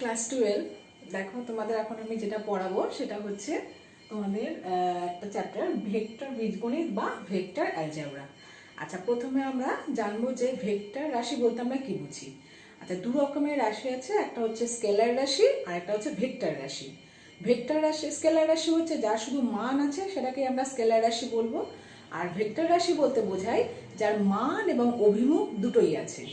Class 12 দেখো তোমাদের এখন আমি যেটা পড়াবো সেটা হচ্ছে তোমাদের একটা চ্যাপ্টার ভেক্টর বীজগণিত বা ভেক্টর অ্যালজেব্রা। আচ্ছা, প্রথমে আমরা জানবো যে ভেক্টর রাশি বলতে আমরা কি বুঝি। আচ্ছা, দু রকমের রাশি আছে, একটা হচ্ছে স্কেলার রাশি আর একটা হচ্ছে ভেক্টর রাশি। ভেক্টর রাশি, স্কেলার রাশি হচ্ছে যার শুধু মান আছে সেটাকে আমরা স্কেলার রাশি বলবো, আর ভেক্টর রাশি বলতে বোঝায় যার মান এবং অভিমুখ দুটোই আছে,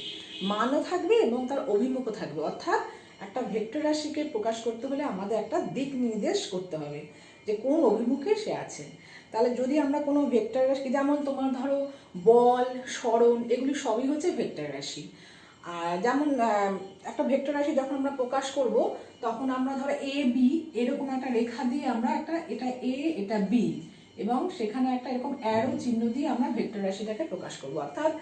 মানও থাকবে এবং তার অভিমুখও থাকবে। অর্থাৎ একটা ভেক্টর রাশিকে প্রকাশ করতে হলে আমাদের একটা দিক নির্দেশ করতে হবে যে কোন অভিমুখে সে আছে। তাহলে যদি আমরা কোনো ভেক্টর রাশি, যেমন তোমার ধরো বল, সরণ, এগুলি সবই হচ্ছে ভেক্টর রাশি। আর যেমন একটা ভেক্টর রাশি যখন আমরা প্রকাশ করব তখন আমরা ধরো এ বি এরকম একটা রেখা দিয়ে আমরা এটা এ এটা বি এবং সেখানে একটা এরকম অ্যারো চিহ্ন দিয়ে আমরা ভেক্টর রাশিটাকে প্রকাশ করব। অর্থাৎ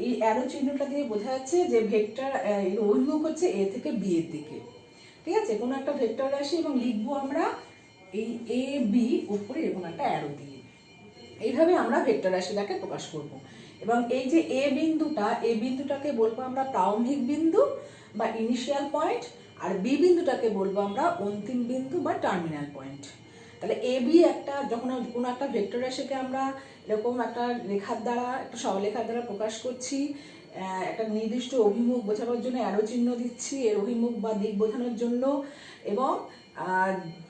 এই অ্যারো চিহ্নটা দিয়ে বোঝা যাচ্ছে যে ভেক্টর এর অভিমুখ হচ্ছে এ থেকে বি এর দিকে। ঠিক আছে, কোনো একটা ভেক্টর রাশি এবং লিখবো আমরা এই এ বি উপরে এরকম একটা অ্যারো দিয়ে। এইভাবে আমরা ভেক্টর রাশিটাকে প্রকাশ করব। এবং এই যে এ বিন্দুটাকে বলবো আমরা প্রারম্ভিক বিন্দু বা ইনিশিয়াল পয়েন্ট, আর বি বিন্দুটাকে বলবো আমরা অন্তিম বিন্দু বা টার্মিনাল পয়েন্ট। তাহলে এ বি একটা যখন কোনো একটা ভেক্টর রাশিকে আমরা এরকম একটা রেখার দ্বারা, একটা সরলরেখার দ্বারা প্রকাশ করছি, একটা নির্দিষ্ট অভিমুখ বোঝানোর জন্য অ্যারো চিহ্ন দিচ্ছি এর অভিমুখ বা দিক বোঝানোর জন্য, এবং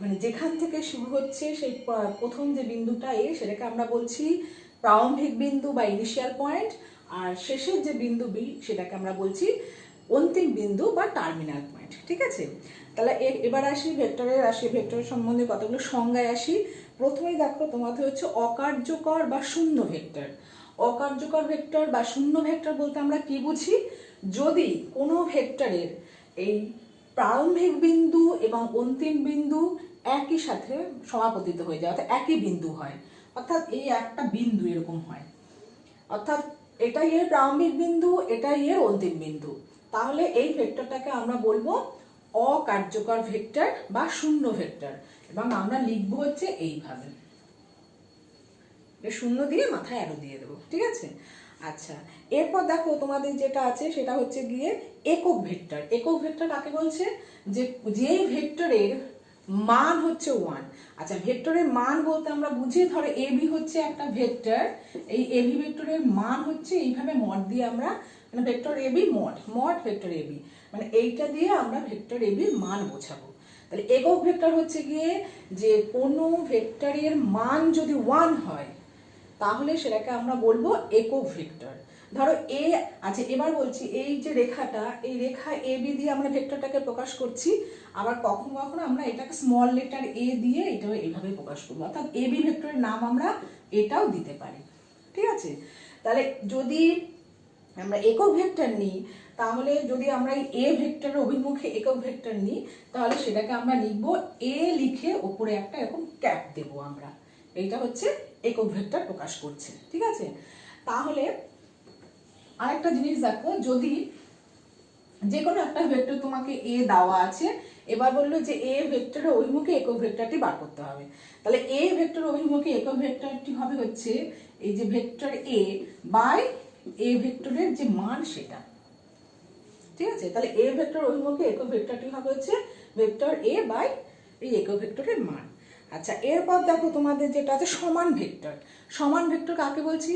মানে যেখান থেকে শুরু হচ্ছে সেই প্রথম যে বিন্দুটা এ সেটাকে আমরা বলছি প্রারম্ভিক বিন্দু বা ইনিশিয়াল পয়েন্ট, আর শেষের যে বিন্দু বি সেটাকে আমরা বলছি অন্তিম বিন্দু বা টার্মিনাল পয়েন্ট। ঠিক আছে, তাহলে এবার আসি ভেক্টরের সম্বন্ধে কতগুলো সংজ্ঞায় আসি। প্রথমেই দেখো তোমাদের হচ্ছে অকার্যকর বা শূন্য ভেক্টর। অকার্যকর ভেক্টর বা শূন্য ভেক্টর বলতে আমরা কি বুঝি, যদি কোনো ভেক্টরের এই প্রারম্ভিক বিন্দু এবং অন্তিম বিন্দু একই সাথে সমাপতিত হয়ে যায়, অর্থাৎ একই বিন্দু হয়, অর্থাৎ এই একটা বিন্দু এরকম হয়, অর্থাৎ এটাই এর প্রারম্ভিক বিন্দু, এটাই এর অন্তিম বিন্দু, তাহলে এই ভেক্টরটাকে আমরা বলবো অকার্যকর ভেক্টর বা শূন্য ভেক্টর। এবং আমরা লিখবো হচ্ছে এইভাবে, শূন্য দিয়ে মাথায় অ্যারো দিয়ে দেবো। ঠিক আছে, আচ্ছা, এরপর দেখো তোমাদের যেটা আছে সেটা হচ্ছে গিয়ে একক ভেক্টর। একক ভেক্টর কাকে বলছে, যে ভেক্টরের মান হচ্ছে 1। আচ্ছা, ভেক্টরের মান বলতে আমরা বুঝি, ধরো এ বি হচ্ছে একটা ভেক্টর, এই এ বি ভেক্টরের মান হচ্ছে এইভাবে মড দিয়ে আমরা, মানে vector A B mod vector A B, মানে এইটা দিয়ে আমরা ভেক্টর এ বির মান বোঝাবো। তাহলে একক ভেক্টর হচ্ছে গিয়ে যে কোনো ভেক্টরের মান যদি 1 হয় তাহলে সেটাকে আমরা বলবো একক ভেক্টর। ধরো এ আছে, এবার বলছি এই যে রেখাটা, এই রেখা এ বি দিয়ে আমরা ভেক্টরটাকে প্রকাশ করছি, আবার কখনো কখনো আমরা এটাকে স্মল লেটার এ দিয়ে এটা এইভাবে প্রকাশ করবো, অর্থাৎ এ বি ভেক্টরের নাম আমরা এটাও দিতে পারি। ঠিক আছে, তাহলে যদি আমরা একক ভেক্টর নিই, তাহলে যদি আমরা এই এ ভেক্টরের অভিমুখে একক ভেক্টর নিই তাহলে সেটাকে আমরা লিখবো এ লিখে ওপরে একটা এরকম ক্যাপ দেবো আমরা, এইটা হচ্ছে একক ভেক্টর প্রকাশ করছে। ঠিক আছে, তাহলে আরেকটা জিনিস দেখো, যদি যে কোনো একটা ভেক্টর তোমাকে এ দেওয়া আছে, এবার বললো যে এ ভেক্টরের অভিমুখে একক ভেক্টরটি বার করতে হবে, তাহলে এ ভেক্টর অভিমুখে একক ভেক্টরটি হবে হচ্ছে এই যে ভেক্টর এ বাই এ ভেক্টরের যে মান সেটা। ঠিক আছে, তাহলে এ ভেক্টর অভিমুখে একক ভেক্টরটি হবে হচ্ছে ভেক্টর এ বাই এই একক ভেক্টরের মান। আচ্ছা, এরপর দেখো তোমাদের যেটা আছে সমান ভেক্টর। সমান ভেক্টর কাকে বলছি,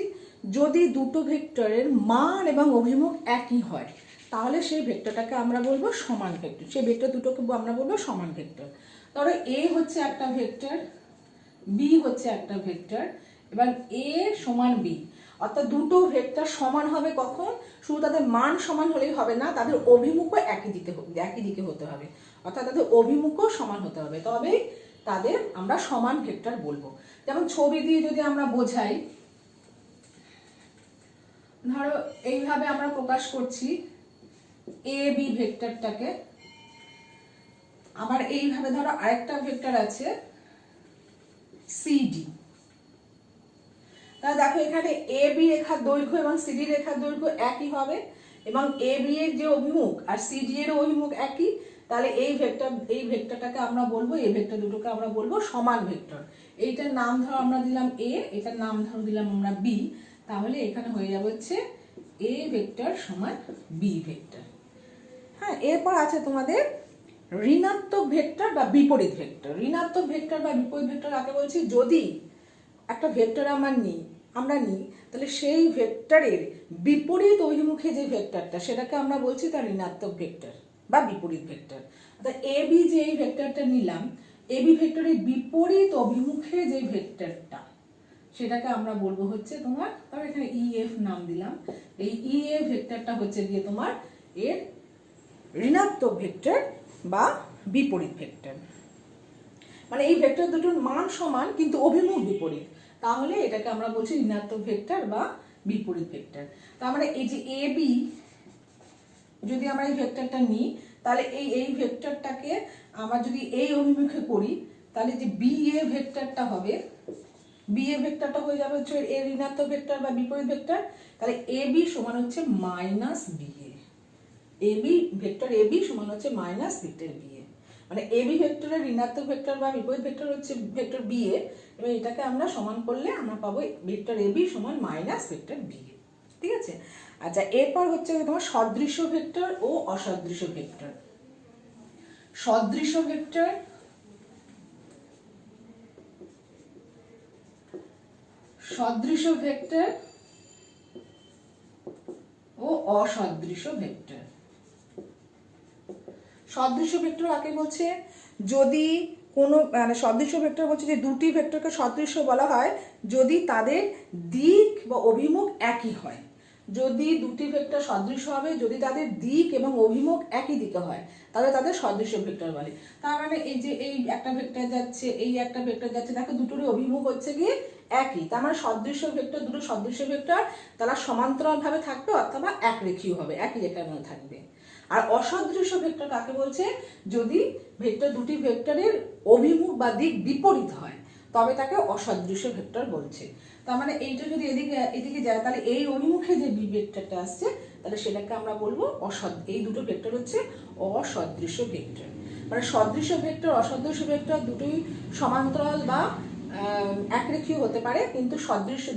যদি দুটো ভেক্টরের মান এবং অভিমুখ একই হয় তাহলে সেই ভেক্টরটাকে আমরা বলবো সমান ভেক্টর, সেই ভেক্টর দুটোকে আমরা বলবো সমান ভেক্টর। ধরো এ হচ্ছে একটা ভেক্টর, বি হচ্ছে একটা ভেক্টর, এবার এ সমান বি, অর্থাৎ দুটো ভেক্টর সমান হবে কখন, শুধু তাদের মান সমান হলেই হবে না, তাদের অভিমুখও একই দিকে হতে হবে, অর্থাৎ তাদের অভিমুখও সমান হতে হবে, তবেই তাদের আমরা সমান ভেক্টর বলবো। যেমন ছবি দিয়ে যদি আমরা বোঝাই, ধরো এইভাবে আমরা প্রকাশ করছি এ বি ভেক্টরটাকে, আবার এইভাবে ধরো আরেকটা ভেক্টর আছে সিডি। তাহলে দেখো এখানে এ বি রেখার দৈর্ঘ্য এবং সিডি রেখার দৈর্ঘ্য একই হবে, এবং এ বি এর যে অভিমুখ আর সিডি এর অভিমুখ একই, তাহলে এই ভেক্টরটাকে আমরা বলবো, এই ভেক্টর দুটোকে আমরা বলবো সমান ভেক্টর। এইটার নাম ধরো আমরা দিলাম এ, এটার নাম ধরো দিলাম আমরা বি, তাহলে এখানে হয়ে যাবে হচ্ছে এ ভেক্টর সমান বি ভেক্টর। হ্যাঁ, এরপর আছে তোমাদের ঋণাত্মক ভেক্টর বা বিপরীত ভেক্টর। ঋণাত্মক ভেক্টর বা বিপরীত ভেক্টর কাকে বলছি? যদি একটা ভেক্টর আমরা নিই তাহলে সেই ভেক্টরের বিপরীত অভিমুখে যে ভেক্টরটা সেটাকে আমরা বলছি তার ঋণাত্মক ভেক্টর বা বিপরীত ভেক্টর। অর্থাৎ এবি যে এই ভেক্টরটা নিলাম, এবি ভেক্টরের বিপরীত অভিমুখে যে ভেক্টরটা সেটাকে আমরা বলবো হচ্ছে তোমার, তবে এখানে ইএফ নাম দিলাম, এই ইএফ ভেক্টরটা হচ্ছে গিয়ে তোমার এর ঋণাত্মক ভেক্টর বা বিপরীত ভেক্টর। মানে এই ভেক্টর দুটোর মান সমান কিন্তু অভিমুখ বিপরীত, তাহলে এটাকে আমরা বলছি ঋণাত্মক ভেক্টর বা বিপরীত ভেক্টর। তার মানে এই যে এ বি যদি আমরা এই ভেক্টরটা নিই তাহলে এই ভেক্টরটাকে আমরা যদি এই অভিমুখে করি তাহলে যে বি এ ভেক্টরটা হবে, বি এ ভেক্টরটা হয়ে যাবে হচ্ছে এর ঋণাত্মক ভেক্টর বা বিপরীত ভেক্টর। তাহলে এ বি সমান হচ্ছে minus B A, A B vector A B সমান হচ্ছে মাইনাস ভেক্টর বি এ। মানে এ বি ভেক্টরের ঋণাত্মক ভেক্টর বা বিপরীত ভেক্টর হচ্ছে ভেক্টর বি এ, এবার এটাকে আমরা সমান করলে আমরা পাবো ভেক্টর এ বি সমান মাইনাস ভেক্টর বি এ। ঠিক আছে? আচ্ছা, এরপর হচ্ছে তোমার সদৃশ্য ভেক্টর ও অসদৃশ্য ভেক্টর। সদৃশ্য ভেক্টর ও অসদৃশ্য ভেক্টর। সদৃশ্য ভেক্টর কাকে বলছে? যদি কোনো মানে সদৃশ্য ভেক্টর বলছে যে দুটি ভেক্টরকে সদৃশ্য বলা হয় যদি তাদের দিক বা অভিমুখ একই হয়। যদি দুটি ভেক্টর সদৃশ্য হবে যদি তাদের দিক এবং অভিমুখ একই দিকে হয় তাহলে তাদের সদৃশ্য ভেক্টর বলে। তার মানে এই যে এই একটা ভেক্টর যাচ্ছে, এই একটা ভেক্টর যাচ্ছে, দেখো দুটোরই অভিমুখ হচ্ছে গিয়ে একই, তার মানে সদৃশ্য ভেক্টর, দুটো সদৃশ্য ভেক্টর তারা সমান্তরালভাবে থাকবে অথবা একরেখীয় হবে, একই রেখার মধ্যে থাকবে। আর অসদৃশ্য ভেক্টর কাকে বলছে? যদি ভেক্টর দুটি ভেক্টরের অভিমুখ বা দিক বিপরীত হয় তবে তাকে অসদৃশ্য ভেক্টর বলছে। তার মানে এইটা যদি এদিকে যায় তাহলে এই অভিমুখে যে বি ভেক্টরটা আসছে তাহলে সেটাকে আমরা বলবো এই দুটো ভেক্টর হচ্ছে অসদৃশ্য ভেক্টর। মানে সদৃশ্য ভেক্টর অসদৃশ্য ভেক্টর দুটোই সমান্তরাল বা একরেখীয় হতে পারে, কিন্তু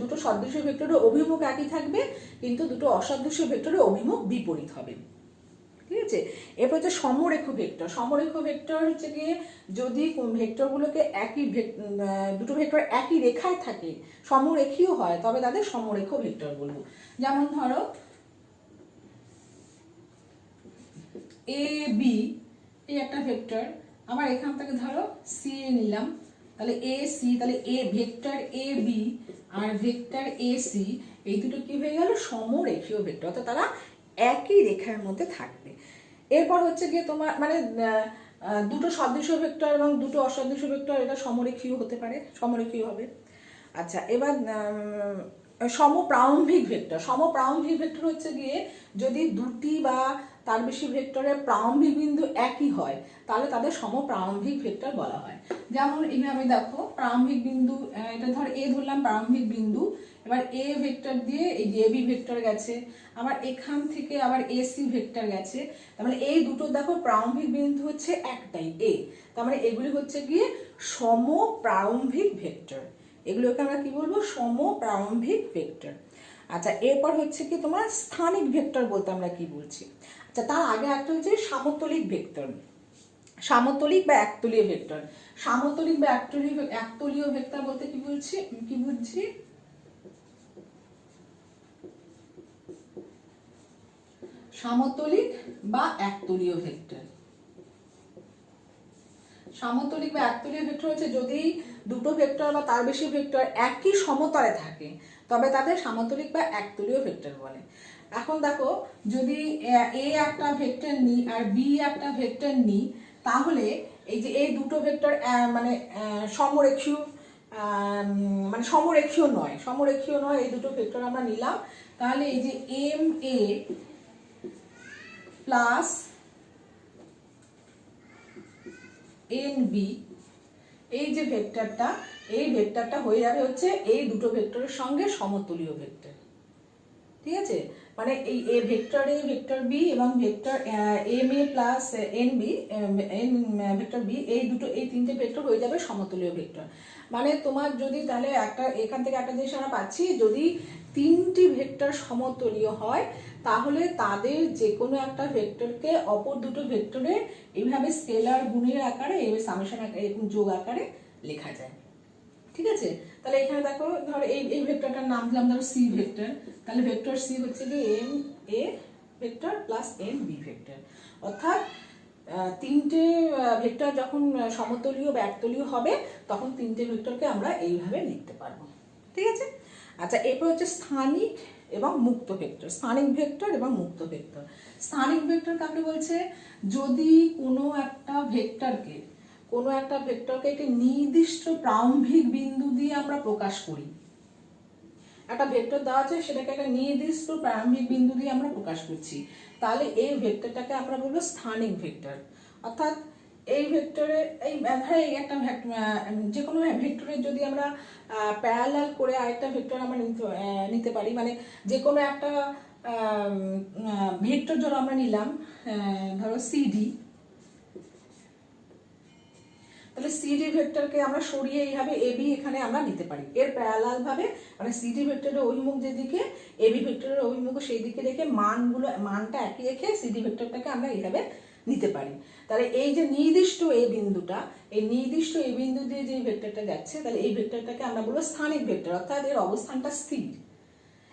দুটো সদৃশ্য ভেক্টরের অভিমুখ একই থাকবে, কিন্তু দুটো অসদৃশ্য ভেক্টরের অভিমুখ বিপরীত হবে। ঠিক আছে? এরপর হচ্ছে সমরেখ ভেক্টর। সমরেখ ভেক্টর হচ্ছে গিয়ে যদি ভেক্টরগুলোকে দুটো ভেক্টর একই রেখায় থাকে, সমরেখীয় হয়, তবে তাদের সমরেখ ভেক্টর বলবো। যেমন ধরো এ বি এই একটা ভেক্টর, আবার এখান থেকে ধরো সি এ নিলাম, তাহলে এ সি, তাহলে এ ভেক্টর এ বি আর ভেক্টর এ সি এই দুটো কি হয়ে গেল? সমরেখীয় ভেক্টর, অর্থাৎ তারা একই রেখার মধ্যে থাকবে। এরপর হচ্ছে গিয়ে তোমার মানে দুটো সদৃশ্য ভেক্টর এবং দুটো অসদৃশ্য ভেক্টর এটা সমরেখীয় হতে পারে, সমরেখীয় হবে। আচ্ছা, এবার সমপ্রারম্ভিক ভেক্টর। সমপ্রারম্ভিক ভেক্টর হচ্ছে গিয়ে যদি দুটি বা তার বেশি ভেক্টরের প্রারম্ভিক বিন্দু একই হয় তাহলে তাদের সমপ্রারম্ভিক ভেক্টর বলা হয়। যেমন এইভাবে দেখো, প্রারম্ভিক বিন্দু এটা ধর এ ধরলাম প্রারম্ভিক বিন্দু, এবার এ ভেক্টর দিয়ে এই যে বি ভেক্টর গেছে, আবার এখান থেকে আবার এসি ভেক্টর গেছে, তার মানে এই দুটো দেখো প্রারম্ভিক বিন্দু হচ্ছে একটাই এ, তার মানে এগুলি হচ্ছে গিয়ে সমপ্রারম্ভিক ভেক্টর। এগুলোকে আমরা কি বলবো? সমপ্রারম্ভিক ভেক্টর। আচ্ছা, এরপর হচ্ছে কি তোমার স্থানিক ভেক্টর বলতে আমরা কি বলছি? আচ্ছা, তার আগে একটা হচ্ছে সামতলিক ভেক্টর। সামতলিক বা একতলীয় ভেক্টর। সামতলিক বা একতলীয় ভেক্টর বলতে কি বুঝছি? সামতলিক বা একতলীয় ভেক্টর। সামতলিক বা একতলীয় ভেক্টর হচ্ছে যদি দুটো ভেক্টর বা তার বেশি ভেক্টর একই সমতলে থাকে তবে তাদের সামতলিক বা একতলীয় ভেক্টর বলে। এখন দেখো, যদি এ একটা ভেক্টর নিই আর বি একটা ভেক্টর নিই তাহলে এই যে এই দুটো ভেক্টর মানে সমরেখীয় নয় এই দুটো ভেক্টর আমরা নিলাম, তাহলে এই যে M A plus N B এই যে ভেক্টরটা হয়ে যাবে হচ্ছে এই দুটো ভেক্টরের সঙ্গে সমতুলীয় ভেক্টর। ঠিক আছে? মানে এই A vector A vector B এবং vector M A plus N B N vector B, এই তিনটে ভেক্টর হয়ে যাবে সমতুল্য ভেক্টর। মানে তোমার যদি তাহলে একটা এখান থেকে একটা জিনিস আমরা পাচ্ছি, যদি তিনটি ভেক্টর সমতুল্য হয় তাহলে তাদের যে কোনো একটা ভেক্টরকে অপর দুটো ভেক্টরে এইভাবে স্কেলার গুণের আকারে, এইভাবে সামেশন আকারে, এরকম যোগ আকারে লেখা যায়। ঠিক আছে, তাহলে এখানে দেখো ধরো এই ভেক্টরটার নাম দিলাম ধরো সি ভেক্টর, তাহলে ভেক্টর সি হচ্ছে কি M A vector plus N B vector. অর্থাৎ তিনটে ভেক্টর যখন সমতলীয় বা একতলীয় হবে তখন তিনটে ভেক্টরকে আমরা এইভাবে লিখতে পারবো। ঠিক আছে, আচ্ছা এরপর হচ্ছে স্থানিক এবং মুক্ত ভেক্টর। স্থানিক ভেক্টর এবং মুক্ত ভেক্টর। স্থানিক ভেক্টর কাকে বলছে? যদি কোনো একটা ভেক্টরকে একটি নির্দিষ্ট প্রারম্ভিক বিন্দু দিয়ে আমরা প্রকাশ করি। একটা ভেক্টর দেওয়া আছে, সেটাকে একটা নির্দিষ্ট প্রারম্ভিক বিন্দু দিয়ে আমরা প্রকাশ করছি, তাহলে এই ভেক্টরটাকে আমরা বলবো স্থানিক ভেক্টর। অর্থাৎ এই ভেক্টরে এই একটা যে কোনো ভেক্টরের যদি আমরা প্যারালাল করে আরেকটা ভেক্টর আমরা নিতে পারি, মানে যে কোনো একটা ভেক্টর ধরো আমরা নিলাম ধরো সিডি, তাহলে সিডি ভেক্টরকে আমরা সরিয়ে এইভাবে এবি এখানে আমরা নিতে পারি। এর প্যারালাল ভাবে মানে সিডি ভেক্টরের অভিমুখ যেদিকে, এবি ভেক্টরের অভিমুখ সেই দিকে রেখে মানটা একই রেখে সিডি ভেক্টরটাকে আমরা এইভাবে নিতে পারি। তাহলে এই যে নির্দিষ্ট এই বিন্দুটা, এই নির্দিষ্ট এই বিন্দু দিয়ে যে ভেক্টরটা যাচ্ছে, তাহলে এই ভেক্টরটাকে আমরা বলবো স্থানিক ভেক্টর, অর্থাৎ এর অবস্থানটা স্থির।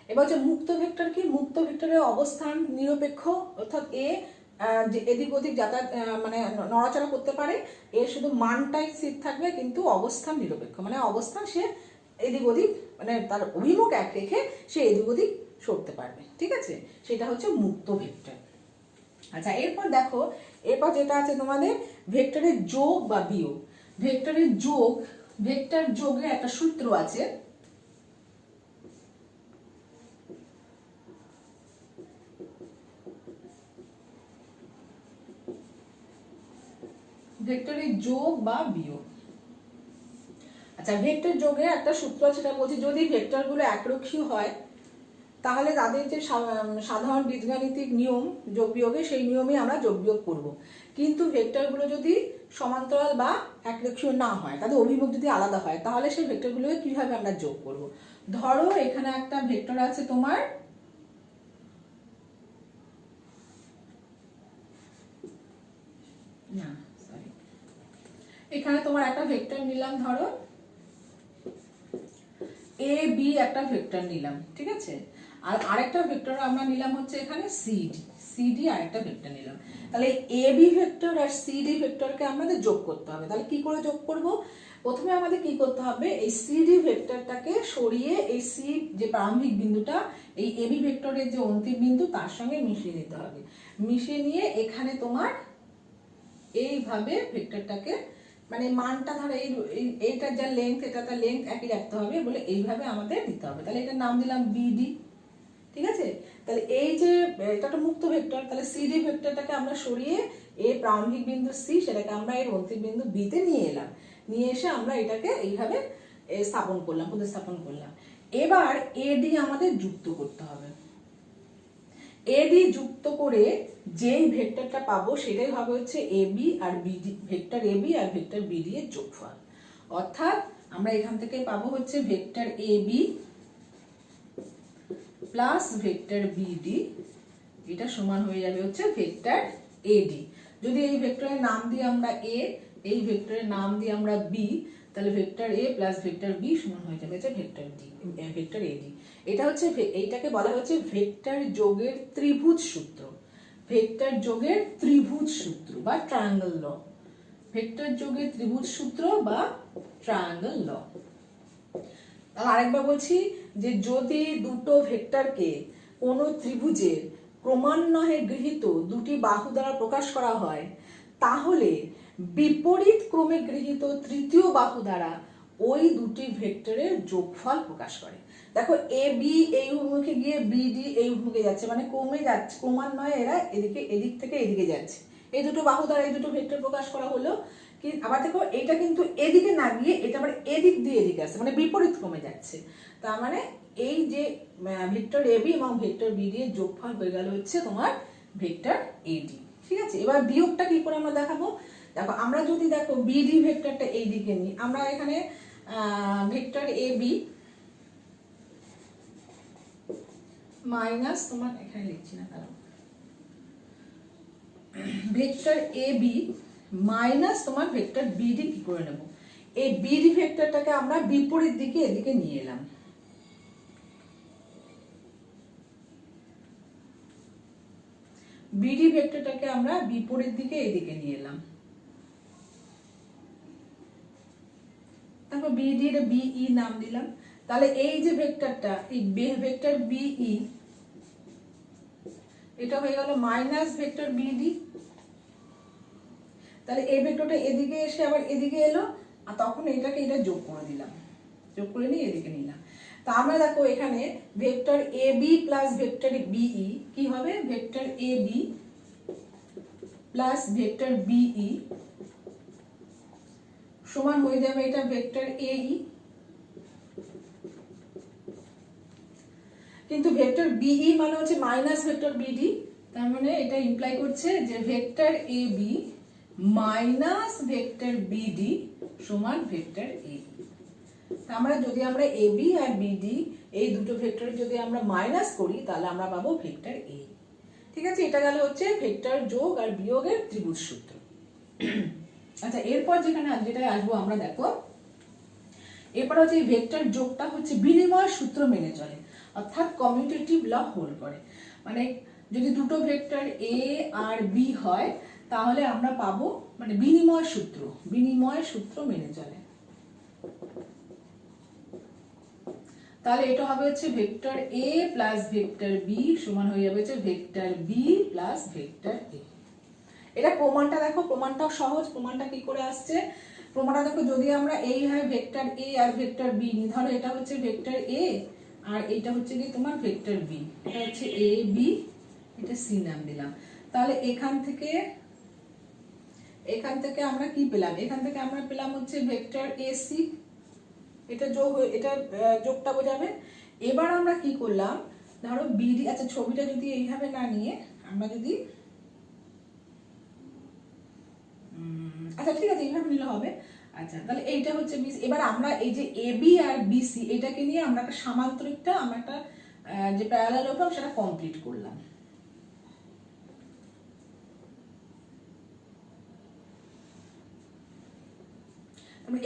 এবার হচ্ছে মুক্ত ভেক্টর কি? মুক্ত ভেক্টরের অবস্থান নিরপেক্ষ, অর্থাৎ এ যে এদিক ওদিক যাতায়াত মানে নড়াচড়া করতে পারে, এর শুধু মানটাই স্থির থাকবে কিন্তু অবস্থান নিরপেক্ষ, মানে অবস্থান সে এদিক ওদিক মানে তার অভিমুখ এক রেখে সে এদিক ওদিক সরতে পারবে। ঠিক আছে, সেটা হচ্ছে মুক্ত ভেক্টর। আচ্ছা এরপর দেখো, এরপর যেটা আছে তোমাদের ভেক্টরের যোগ বা বিয়োগ। ভেক্টরের যোগ, ভেক্টর যোগের একটা সূত্র আছে। ভেক্টরের যোগ বা বিয়োগ। আচ্ছা ভেক্টর যোগের একটা সূত্র আছে, সেটা বলছি যদি ভেক্টরগুলো একরক্ষী হয় তাহলে তাদের যে সাধারণ বীজগাণিতিক নিয়ম যোগ বিয়োগে, সেই নিয়মে আমরা যোগ বিয়োগ করব। কিন্তু ভেক্টরগুলো যদি সমান্তরাল বা একরক্ষীয় না হয়, তাদের অভিমুখ যদি আলাদা হয়, তাহলে সেই ভেক্টরগুলোকে কিভাবে আমরা যোগ করব। ধরো এখানে একটা ভেক্টর আছে তোমার এখানে তোমার একটা ভেক্টর নিলাম, ধরো এ বি একটা ভেক্টর নিলাম। ঠিক আছে, আর আরেকটা ভেক্টর আমরা নিলাম হচ্ছে এখানে সিডি আরেকটা ভেক্টর নিলাম। তাহলে A B vector R CD ভেক্টরকে আমাদের যোগ করতে হবে। তাহলে কি করে যোগ করব? প্রথমে আমাদের কি করতে হবে, এই সিডি ভেক্টরটাকে সরিয়ে এই সি যে প্রারম্ভিক বিন্দুটা এই এ বি ভেক্টরের যে অন্তিম বিন্দু তার সঙ্গে মিশিয়ে নিতে হবে। মিশিয়ে নিয়ে এখানে তোমার এইভাবে ভেক্টরটাকে মানে মানটা ধরো এইটার যা লেন্থ, এটা তার লেন্থ একই রাখতে হবে বলে এইভাবে আমাদের দিতে হবে। তাহলে এটার নাম দিলাম বিডি। ঠিক আছে, তাহলে এই যে এটা একটা মুক্ত ভেক্টর, তাহলে সিডি ভেক্টরটাকে আমরা সরিয়ে এর প্রারম্ভিক বিন্দু সি, সেটাকে আমরা এর অন্তিম বিন্দু বিতে নিয়ে এলাম। নিয়ে এসে আমরা এটাকে এইভাবে স্থাপন করলাম, প্রতিস্থাপন করলাম। এবার এডি আমাদের যুক্ত করতে হবে। এডি যুক্ত করে যেই ভেক্টরটা পাবো সেটাই হবে হচ্ছে এবি আর বিডি, ভেক্টর এবি আর ভেক্টর বিডি এর যোগফল। অর্থাৎ আমরা এখান থেকে পাবো হচ্ছে vector AB plus vector BD, এটা সমান হয়ে যাবে হচ্ছে ভেক্টর এডি। যদি এই ভেক্টরের নাম দিই আমরা এ, এই ভেক্টরের নাম দিই আমরা বি, তাহলে vector A plus vector B সমান হয়ে যাবে হচ্ছে ভেক্টর ডি, ভেক্টর এডি। এটা হচ্ছে এইটাকে বলা হচ্ছে ভেক্টর যোগের ত্রিভুজ সূত্র। ভেক্টর যোগের ত্রিভুজ সূত্র বা ট্রায়াঙ্গেল ল। ভেক্টর যোগের ত্রিভুজ সূত্র বা ট্রায়াঙ্গেল ল। আরেকবার বলছি যে যদি দুটো ভেক্টরকে কোনো ত্রিভুজের ক্রমান্বয়ে গৃহীত দুটি বাহু দ্বারা প্রকাশ করা হয়, তাহলে বিপরীত ক্রমে গৃহীত তৃতীয় বাহু দ্বারা ওই দুটি ভেক্টরের যোগফল প্রকাশ করে। দেখো এ বি এই অভিমুখে গিয়ে বিডি এই অভিমুখে যাচ্ছে, মানে ক্রমে যাচ্ছে, ক্রমান্বয়ে এরা এদিক থেকে এদিকে যাচ্ছে। এই দুটো বাহু দ্বারা এই দুটো ভেক্টর প্রকাশ করা হলো। কি আবার দেখো এটা কিন্তু এদিকে না গিয়ে এটা আবার এদিক দিয়ে এদিকে আসছে, মানে বিপরীত ক্রমে যাচ্ছে। তার মানে এই যে ভেক্টর এবি এবং ভেক্টর বিডি এর যোগফল হয়ে গেল হচ্ছে তোমার ভেক্টর এডি। ঠিক আছে, এবার বিয়োগটা কি করে আমরা দেখাবো? দেখো আমরা যদি দেখো বিডি ভেক্টরটা এই দিকে নিই, আমরা এখানে ভেক্টর এবি মাইনাস তোমার এখানে লিখছি না, কারণ ভেক্টর এবি মাইনাস তোমার ভেক্টর বিডি কি করে নেব? এই বিডি ভেক্টরটাকে আমরা বিপরীত দিকে এদিকে নিয়ে এলাম। বিডি ভেক্টরটাকে আমরা বিপরীত দিকে এদিকে নিয়ে এলাম। তারপর বিডি এর বিই নাম দিলাম। তাহলে এই যে ভেক্টরটা, এই ভেক্টর বিই, এটা হয়ে গেল মাইনাস ভেক্টর বিডি। তাহলে এই ভেক্টরটা এদিকে এসে আবার এদিকে এলো, আর তখন এটাকে এটা যোগ করে দিলাম, যোগ করে নিয়ে এদিকে নিলাম। তা আমরা দেখো এখানে vector AB plus vector BE কি হবে? Vector AB plus vector BE সমান হয়ে যাবে এটা ভেক্টর এই। কিন্তু ভেক্টর বিই মানে হচ্ছে মাইনাস ভেক্টর বিডি, তার মানে এটা ইমপ্লাই করছে যে vector AB minus vector BD সমান ভেক্টর এই। আমরা যদি আমরা এবি আর বিডি এই দুটো ভেক্টর যদি আমরা মাইনাস করি তাহলে আমরা পাবো ভেক্টর এই। ঠিক আছে, এটা গেল হচ্ছে ভেক্টর যোগ আর বিয়োগের ত্রিভুজ সূত্র। আচ্ছা, এরপর যেটায় আসবো আমরা, দেখো এরপর হচ্ছে এই ভেক্টর যোগটা হচ্ছে বিনিময় সূত্র মেনে চলে, অর্থাৎ কমিউটেটিভ ল হোল্ড করে। মানে যদি দুটো ভেক্টর এ আর বি হয় তাহলে আমরা পাবো মানে বিনিময় সূত্র মেনে চলে। তাহলে এটা হবে হচ্ছে vector A plus vector B সমান হয়ে যাবে হচ্ছে ভেক্টর বি প্লাস ভেক্টর এ। এটা প্রমাণটা দেখো, প্রমাণটাও সহজ। প্রমাণটা কি করে আসছে? প্রমাণটা দেখো, যদি আমরা এইভাবে ভেক্টর এ আর ভেক্টর বি নিই, ধরো এটা হচ্ছে ভেক্টর এ আর এটা হচ্ছে কি তোমার ভেক্টর বি, এটা হচ্ছে এ বি, এটা সি নাম দিলাম। তাহলে এখান থেকে আমরা কি পেলাম? এখান থেকে আমরা পেলাম হচ্ছে ভেক্টর এ সি, এটা যোগটা বোঝাবে। এবার আমরা কি করলাম, ধরো বিডি, আচ্ছা ছবিটা যদি এইভাবে না নিয়ে আমরা যদি, আচ্ছা ঠিক আছে এইভাবে নিলে হবে। আচ্ছা তাহলে এইটা হচ্ছে বিসি। এবার আমরা এই যে এবি আর বিসি এটাকে নিয়ে আমরা একটা সামান্তরিকটা, আমরা একটা যে প্যারালালোগ্রাম সেটা কমপ্লিট করলাম।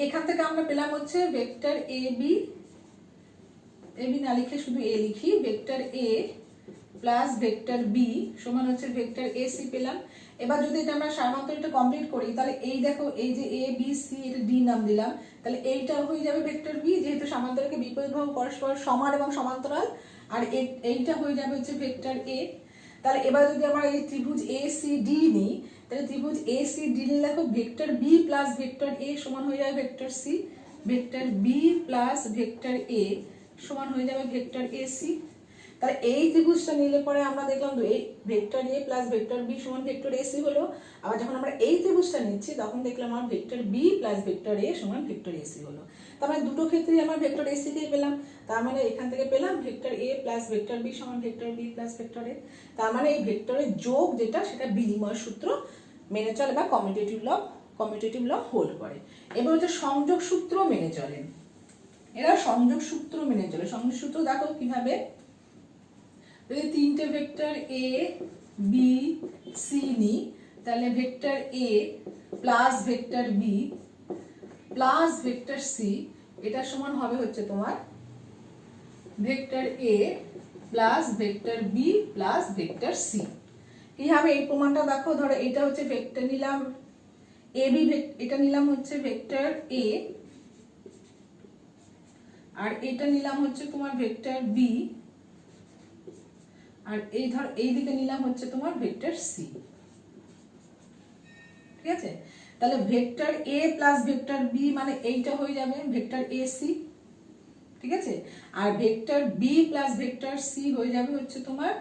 এখান থেকে আমরা পেলাম হচ্ছে ভেক্টর এবি না লিখে শুধু এ লিখি, vector A plus vector B সমান হচ্ছে ভেক্টর এ সি পেলাম। এবার যদি এটা আমরা সামান্তরিকটা কমপ্লিট করি তাহলে এই দেখো এই যে এ বি সি, এটা ডি নাম দিলাম, তাহলে এইটাও হয়ে যাবে ভেক্টর বি, যেহেতু সামান্তরিকে বিপরীত বাহু পরস্পর সমান এবং সমান্তরাল, আর এইটা হয়ে যাবে হচ্ছে ভেক্টর এ। তাহলে এবার যদি আমরা এই ত্রিভুজ এ সি ডি নিই, তাহলে ত্রিভুজ এ সি ডি নিয়ে দেখো vector B plus vector A সমান হয়ে যাবে vector C, vector B plus vector A সমান হয়ে যাবে ভেক্টর এ সি। তাহলে এই ত্রিভুজটা নিলে পরে আমরা দেখলাম এই vector A plus vector B সমান ভেক্টর এ সি হলো। আবার যখন আমরা এই ত্রিভুজটা নিচ্ছি তখন দেখলাম আমার vector B plus vector A সমান ভেক্টর এ সি হলো। তার মানে দুটো ক্ষেত্রেই আমরা ভেক্টর এ সি দিয়ে পেলাম। তার মানে এখান থেকে পেলাম vector A plus vector B সমান ভেক্টর বি প্লাস ভেক্টর এ। তার মানে এই ভেক্টরের যোগ যেটা সেটা বিনিময় সূত্র মেনে চলে বা কমিউটেটিভ ল হোল্ড করে। এবার হচ্ছে সংযোগ সূত্র মেনে চলে। এরা সংযোগ সূত্র মেনে চলে। সংযোগ সূত্র দেখো কিভাবে, যদি তিনটে ভেক্টর এ বি সি নিই তাহলে vector A plus vector B plus vector C এটা সমান হবে হচ্ছে তোমার vector A plus vector B plus vector C. কি হবে এই প্রমাণটা দেখো, ধরো এটা হচ্ছে ভেক্টর নিলাম এ বি, এটা নিলাম হচ্ছে ভেক্টর এ আর এটা নিলাম হচ্ছে তোমার ভেক্টর বি, আর এই দিকে নিলাম হচ্ছে তোমার ভেক্টর সি। ঠিক আছে, তাহলে vector A plus vector B মানে এইটা হয়ে যাবে ভেক্টর এ সি। ঠিক আছে, আর vector B plus vector C হয়ে যাবে হচ্ছে তোমার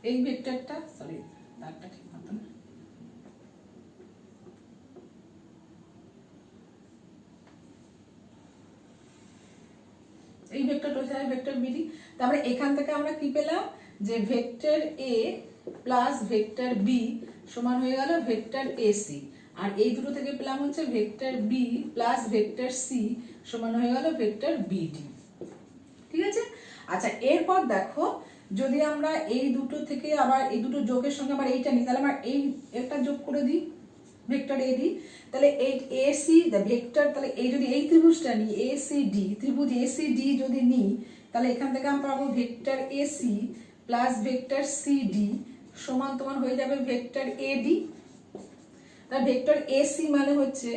এই ভেক্টরটা, সরি দাগটা ঠিক মতো না, এই ভেক্টর হয়ে যাবে ভেক্টর বিডি। তারপরে এখান থেকে আমরা কি পেলাম যে vector A plus vector B সমান হয়ে গেল ভেক্টর এসি, আর এই দুটো থেকে পেলাম হচ্ছে vector B plus vector C সমান হয়ে গেল ভেক্টর বিডি। ঠিক আছে। আচ্ছা এরপর দেখো যদি আমরা এই দুটো থেকে আবার এই দুটো যোগের সঙ্গে আবার এইটা নিই, তাহলে আমরা এই একটা যোগ করে দিই ভেক্টর এ দিই, তাহলে এই এসি ভেক্টর, তাহলে এই যদি এই ত্রিভুজটা নিই এসিডি, ত্রিভুজ এসিডি যদি নিই তাহলে এখান থেকে আমরা পাবো vector AC plus vector CD সমান তোমার হয়ে যাবে ভেক্টর এডি। তাহলে ভেক্টর এসি মানে হচ্ছে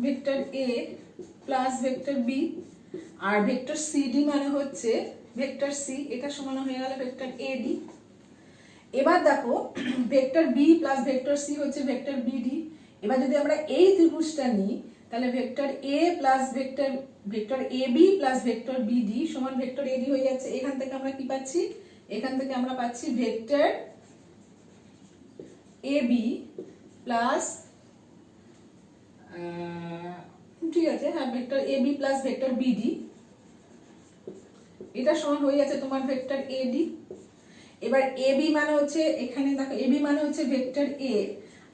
vector A plus vector B, আর ভেক্টর সিডি মানে হচ্ছে ভেক্টর সি, এটা সমান হয়ে গেল ভেক্টর এডি। এবার দেখো vector B plus vector C হচ্ছে ভেক্টর বিডি। এবার যদি আমরা এই ত্রিভুজটা নিই তাহলে vector A plus vector A B plus vector BD সমান ভেক্টর এডি হয়ে যাচ্ছে। এখান থেকে আমরা কি পাচ্ছি, এখান থেকে আমরা পাচ্ছি ভেক্টর এ বি প্লাস ঠিক আছে হ্যাঁ vector A B plus vector BD, এটা সমান হয়ে যাচ্ছে তোমার ভেক্টর এডি। এবার এবি মানে হচ্ছে এখানে দেখো এবি মানে হচ্ছে ভেক্টর এ,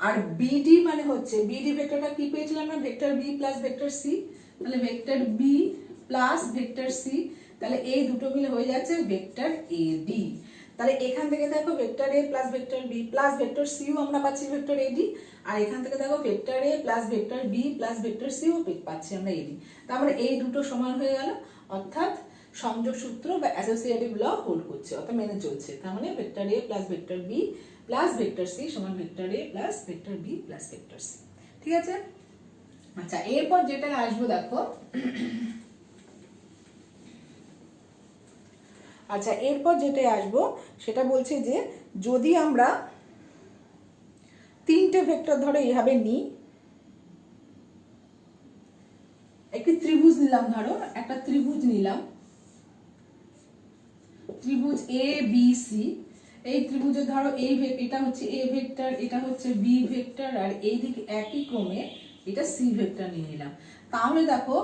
আর বিডি মানে হচ্ছে বিডি ভেক্টরটা কি পেয়েছিলাম আমরা vector B plus vector C, তাহলে vector B plus vector C, তাহলে এই দুটো মিলে হয়ে যাচ্ছে ভেক্টর এডি। তাহলে এখান থেকে দেখো vector A plus vector B plus vector সিও আমরা পাচ্ছি ভেক্টর এডি, আর এখান থেকে দেখো vector A plus vector B plus vector সিও পাচ্ছি আমরা এডি। তার মানে এই দুটো সমান হয়ে গেল, অর্থাৎ সংযোগ সূত্র বা অ্যাসোসিয়েটিভ ল হোল্ড করছে, অর্থাৎ মেনে চলছে। তার মানে vector A plus vector B plus vector C সমান vector A plus vector B plus vector C. ঠিক আছে। আচ্ছা এরপর যেটা আসবো দেখো সেটা বলছে যে যদি আমরা তিনটে ভেক্টর ধরো এইভাবে নিই, একটি ত্রিভুজ নিলাম, ধরো একটা ত্রিভুজ নিলাম, ত্রিভুজ এ বি সি, এই ত্রিভুজে ধরো এটা হচ্ছে এ ভেক্টর, এটা হচ্ছে বি ভেক্টর, আর এই দিকে একই ক্রমে এটা সি ভেক্টর নিয়ে নিলাম। তাহলে দেখো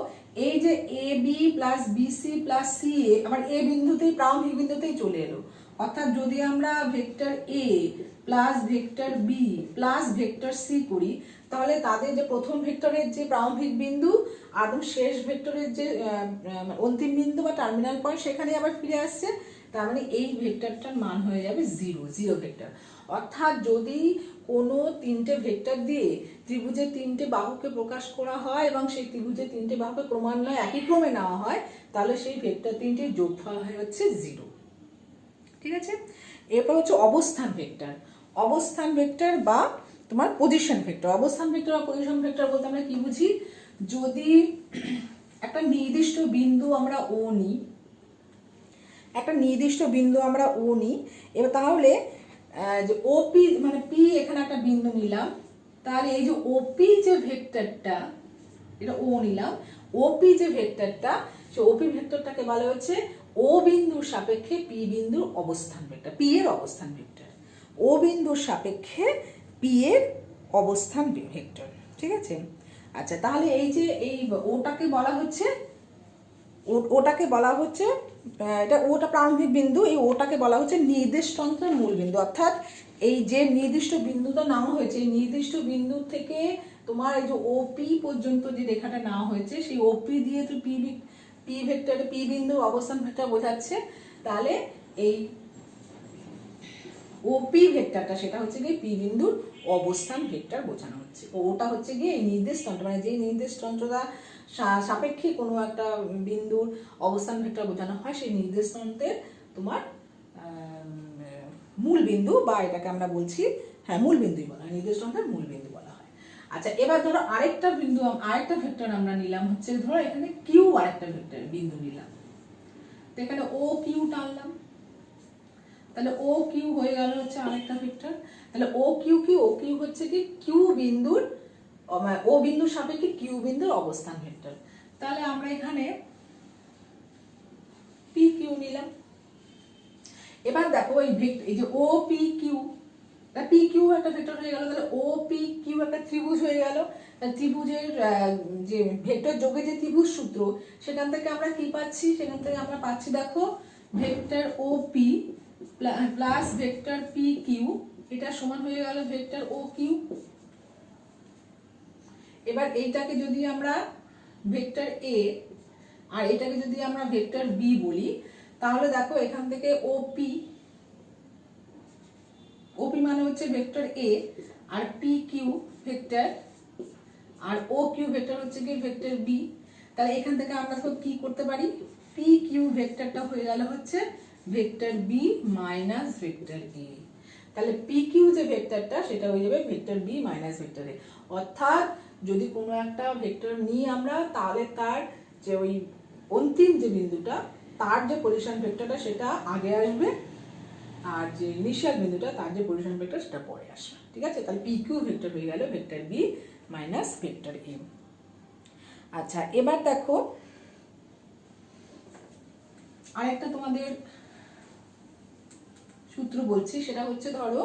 এই যে A B plus BC plus C A আবার এ বিন্দুতেই প্রারম্ভিক বিন্দুতেই চলে এলো, অর্থাৎ যদি আমরা vector A plus vector B plus vector C করি তাহলে তাদের যে প্রথম ভেক্টরের যে প্রারম্ভিক বিন্দু আর শেষ ভেক্টরের যে অন্তিম বিন্দু বা টার্মিনাল পয়েন্ট সেখানে আবার ফিরে আসছে, তার মানে এই ভেক্টরটার মান হয়ে যাবে জিরো ভেক্টর। অর্থাৎ যদি কোনো তিনটে ভেক্টর দিয়ে ত্রিভুজের তিনটে বাহুকে প্রকাশ করা হয় এবং সেই ত্রিভুজের তিনটে বাহুকে ক্রমান্বয়ে একই ক্রমে নেওয়া হয় তাহলে সেই ভেক্টর তিনটির যোগফল হয় হচ্ছে 0। ঠিক আছে। এরপর হচ্ছে অবস্থান ভেক্টর বা তোমার পজিশন ভেক্টর। অবস্থান ভেক্টর বা পজিশন ভেক্টর বলতে আমরা কি বুঝি, যদি একটা নির্দিষ্ট বিন্দু আমরা ও নিই, এবার তাহলে যে ওপি মানে পি এখানে একটা বিন্দু নিলাম, তাহলে এই যে ওপি যে ভেক্টরটা এটা ও নিলাম, ওপি যে ভেক্টরটা সে ওপি ভেক্টরটাকে বলা হচ্ছে ও বিন্দুর সাপেক্ষে পি বিন্দুর অবস্থান ভেক্টর, পি এর অবস্থান ভেক্টর, ও বিন্দুর সাপেক্ষে পি এর অবস্থান ভেক্টর। ঠিক আছে। আচ্ছা তাহলে এই যে এই ওটাকে বলা হচ্ছে এটা ওটা প্রারম্ভিক বিন্দু, এই ওটাকে বলা হচ্ছে নির্দেশতন্ত্রের মূল বিন্দু, অর্থাৎ এই যে নির্দিষ্ট বিন্দুটা নেওয়া হয়েছে এই নির্দিষ্ট বিন্দু থেকে তোমার এই যে ওপি পর্যন্ত যে রেখাটা নেওয়া হয়েছে সেই ওপি দিয়ে তো পি ভেক্টর পি বিন্দুর অবস্থান ভেক্টর বোঝাচ্ছে, তাহলে এই ওপি ভেক্টরটা সেটা হচ্ছে গিয়ে পি বিন্দুর অবস্থান ভেক্টর বোঝানো হচ্ছে। ওটা হচ্ছে গিয়ে এই নির্দেশতন্ত্র মানে যে নির্দেশতন্ত্রটা সাপেক্ষে কোনো একটা বিন্দুর অবস্থান ভেক্টর বোঝানো হয় সেই নির্দেশতন্ত্রের তোমার মূল বিন্দু, বা এটাকে আমরা বলছি হ্যাঁ মূল বিন্দুই বলা হয়, নির্দেশতন্ত্রের মূল বিন্দু বলা হয়। আচ্ছা এবার ধরো আরেকটা ভেক্টর আমরা নিলাম, হচ্ছে ধরো এখানে কিউ আরেকটা ভেক্টর বিন্দু নিলাম, তো এখানে ও কিউ টানলাম, তাহলে ও কিউ হয়ে গেল হচ্ছে আরেকটা ভেক্টর। তাহলে ও কিউ হচ্ছে কি কিউ বিন্দুর ও বিন্দুর সাপেক্ষে কিউ বিন্দুর অবস্থান ভেক্টর। তাহলে আমরা এখানে পি কিউ নিলাম। এবার দেখো এই যে O P Q P Q একটা ভেক্টর হয়ে গেল, তাহলে ও পি কিউ একটা ত্রিভুজ হয়ে গেল। ত্রিভুজের যে ভেক্টর যোগে যে ত্রিভুজ সূত্র, সেখান থেকে আমরা কি পাচ্ছি, সেখান থেকে আমরা পাচ্ছি দেখো vector O P plus vector P Q, এটা সমান হয়ে গেল ভেক্টর ও কিউ। এবার এইটাকে যদি আমরা ভেক্টর এ আর এটাকে যদি আমরা ভেক্টর বি বলি, তাহলে দেখো এখান থেকে ওপি মানে হচ্ছে ভেক্টর এ, আর পি কিউ ভেক্টর, আর ও কিউ ভেক্টর হচ্ছে কি ভেক্টর বি। তাহলে এখান থেকে আমরা তো কি করতে পারি, পি কিউ ভেক্টরটা হয়ে গেল হচ্ছে ভেক্টর বি মাইনাস ভেক্টর এ। তাহলে পি কিউ যে ভেক্টরটা সেটা হয়ে যাবে ভেক্টর বি মাইনাস ভেক্টর এ। অর্থাৎ যদি কোনো একটা ভেক্টর নিই আমরা, তাহলে তার যে ওই অন্তিম যে বিন্দুটা, তার যে পজিশন ভেক্টরটা সেটা আগে আসবে, আর যে ইনিশিয়াল বিন্দুটা তার যে পজিশন ভেক্টর সেটা পরে আসবে। ঠিক আছে, তাহলে পি কিউ ভেক্টর হয়ে গেল ভেক্টর বি মাইনাস ভেক্টর এ। আচ্ছা, এবার দেখো আরেকটা তোমাদের সূত্র বলছি, সেটা হচ্ছে ধরো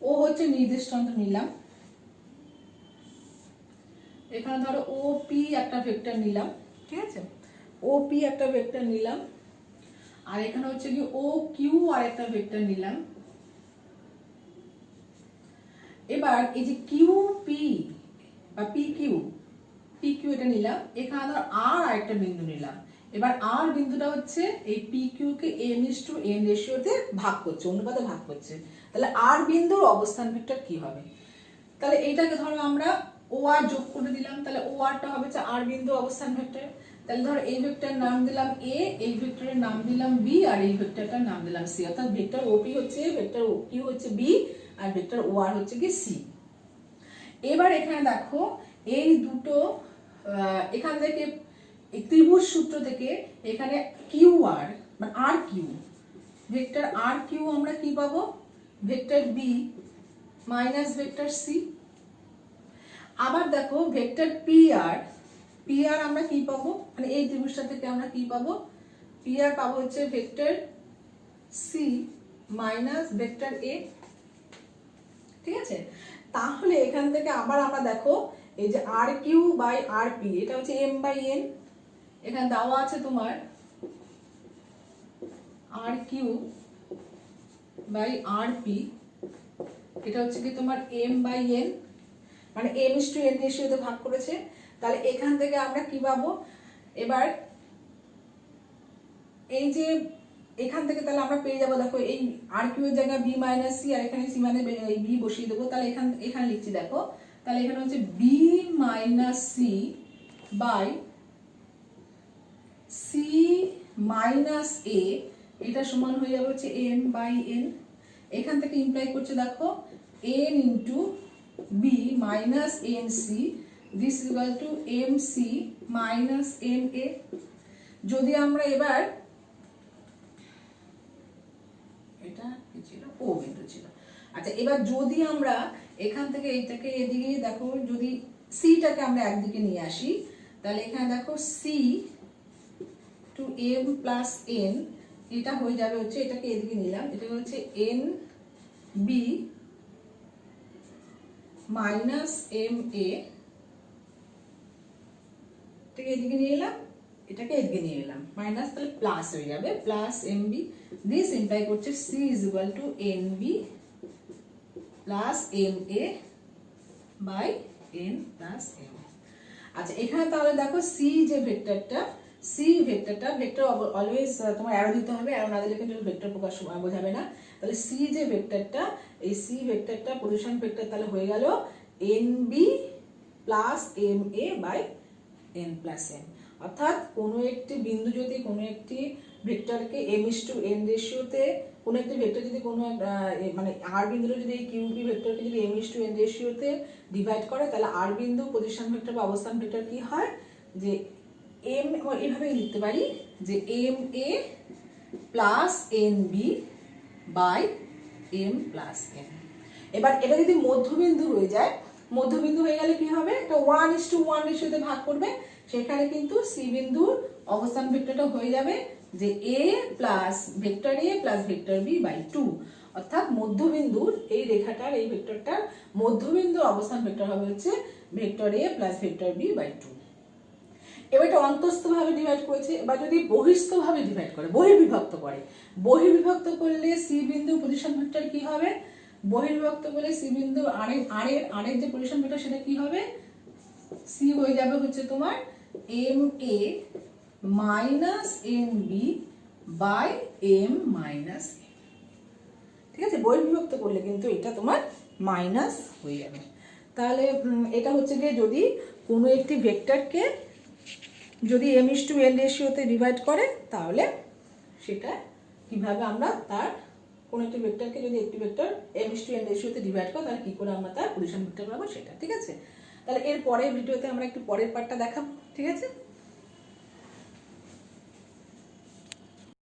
ও হচ্ছে নির্দেশাঙ্ক নিলাম, এখানে ধরো ও পি একটা ভেক্টর নিলাম, ঠিক আছে, ও পি একটা ভেক্টর নিলাম, আর এখানে হচ্ছে কি ও কিউ আর একটা ভেক্টর নিলাম। এবার এই যে কিউ পি বা পি কিউ এটা নিলাম, এখানে ধর আর একটা বিন্দু নিলাম। এবার আর বিন্দুটা হচ্ছে এই পি কিউ কে m:n রেশিওতে ভাগ করছে, অনুপাতে ভাগ করছে। তাহলে আর বিন্দুর অবস্থান ভেক্টর কি হবে, তাহলে এইটাকে ধরো আমরা ও আর যোগ করে দিলাম, তাহলে ও আরটা হবে আর বিন্দু অবস্থান ভেক্টর। তাহলে ধরো এই ভেক্টরের নাম দিলাম এ, এই ভেক্টরের নাম দিলাম বি, আর এই ভেক্টরটার নাম দিলাম সি। অর্থাৎ ভেক্টর ওপি হচ্ছে, ভেক্টর ও কিউ হচ্ছে বি, আর ভেক্টর ও আর হচ্ছে কি সি। এবার এখানে দেখো এই দুটো এখান থেকে এই ত্রিভুজ সূত্র থেকে এখানে কিউ আর মানে R Q, vector R Q আমরা কি পাবো, vector B minus vector C. আবার দেখো ভেক্টর পি আর আমরা কি পাবো, মানে এই ত্রিভুজটা থেকে আমরা কি পাবো, পি আর পাবো হচ্ছে ভেক্টর সি মাইনাস ভেক্টর এ। ঠিক আছে, তাহলে এখান থেকে আবার আমরা দেখো এই যে আর কিউ বাই আর পি, এটা হচ্ছে এম বাই এন, এখানে দেওয়া আছে তোমার আর কিউ বাই আর পি, এটা হচ্ছে কি তোমার এম বাই এন, মানে m:n রেশিওতে ভাগ করেছে। তাহলে এখান থেকে আমরা কি পাবো, এবার এই যে এখান থেকে তাহলে আমরা পেয়ে যাবো, দেখো এই আর কিউ এর জায়গায় বি মাইনাস সি, আর এখানে সি মানে এই বি বসিয়ে দেবো। তাহলে এখানে লিখছি দেখো, তাহলে এখানে হচ্ছে B minus C by C minus A, এটা সমান হয়ে যাবে হচ্ছে এম বাই এন। এখান থেকে ইমপ্লাই করছে দেখো N into B minus N C, this is equal to M C minus M A. যদি আমরা এবার এটা কি ছিল, ও বিন্দু ছিল। আচ্ছা, এবার যদি আমরা এখান থেকে এইটাকে এদিকে দেখো, যদি সিটাকে আমরা একদিকে নিয়ে আসি, তাহলে এখানে দেখো C to M plus N, এটা হয়ে যাবে হচ্ছে, এটাকে এদিকে নিলাম, এটা হচ্ছে N B minus M A, এটাকে এদিকে নিয়ে এলাম, এটাকে এদিকে নিয়ে এলাম মাইনাস, তাহলে প্লাস হয়ে যাবে plus M B. This imply করছে C is equal to N B plus M A by N plus M. আচ্ছা, এখানে তাহলে দেখো সি যে ভেক্টরটা, ভেক্টর অলওয়েজ তোমার অ্যারো দিতে হবে, অ্যারো না দিলে কিন্তু ভেক্টর প্রকাশ বোঝাবে না। তাহলে সি যে ভেক্টরটা, এই সি ভেক্টরটা পজিশন ভেক্টর তাহলে হয়ে গেল N B plus M A by N plus M. অর্থাৎ কোনো একটি বিন্দু যদি কোনো একটি ভেক্টরকে m:n রেশিওতে, কোনো একটি ভেক্টর যদি কোনো মানে আর বিন্দুটা যদি এই কিউপি ভেক্টরকে যদি m:n রেশিওতে ডিভাইড করে, তাহলে আর বিন্দু পজিশন ভেক্টর বা অবস্থান ভেক্টর কি হয়, যে এম এইভাবেই লিখতে পারি যে M A plus N B by M plus N. এবার এটা যদি মধ্যবিন্দু হয়ে যায়, মধ্যবিন্দু হয়ে গেলে কি হবে, এটা 1:1 রেশিওতে ভাগ করবে, সেখানে কিন্তু সি বিন্দুর অবস্থান ভেক্টরটা হয়ে যাবে যে A plus vector A plus vector B by 2। অর্থাৎ মধ্যবিন্দুর এই রেখাটার এই ভেক্টরটার মধ্যবিন্দুর অবস্থান ভেক্টর হবে হচ্ছে vector A plus vector B by 2। এবার এটা অন্তস্থভাবে ডিভাইড করেছে। এবার যদি বহিস্থভাবে ডিভাইড করে, বহির্বিভক্ত করে, বহির্বিভক্ত করলে সি বিন্দু পজিশন ভেক্টর কি হবে? বহির্বিভক্ত করলে সি বিন্দু আরের যে পজিশন ভেক্টর সেটা কি হবে? সি হয়ে যাবে হচ্ছে তোমার M A minus M B by M minus A. ঠিক আছে, বহির্বিভক্ত করলে কিন্তু এটা তোমার মাইনাস হয়ে যাবে। তাহলে এটা হচ্ছে গিয়ে যদি কোনো একটি ভেক্টরকে যদি m:n রেশিওতে ডিভাইড করে তাহলে সেটা কিভাবে আমরা তার কোনো একটি ভেক্টরকে যদি একটি ভেক্টর m:n রেশিওতে ডিভাইড করে তাহলে কি করে আমরা তার পজিশন ভেক্টর পাবো সেটা। ঠিক আছে, তাহলে এর পরের ভিডিওতে আমরা একটু পরের পার্টটা দেখাবো। ঠিক আছে।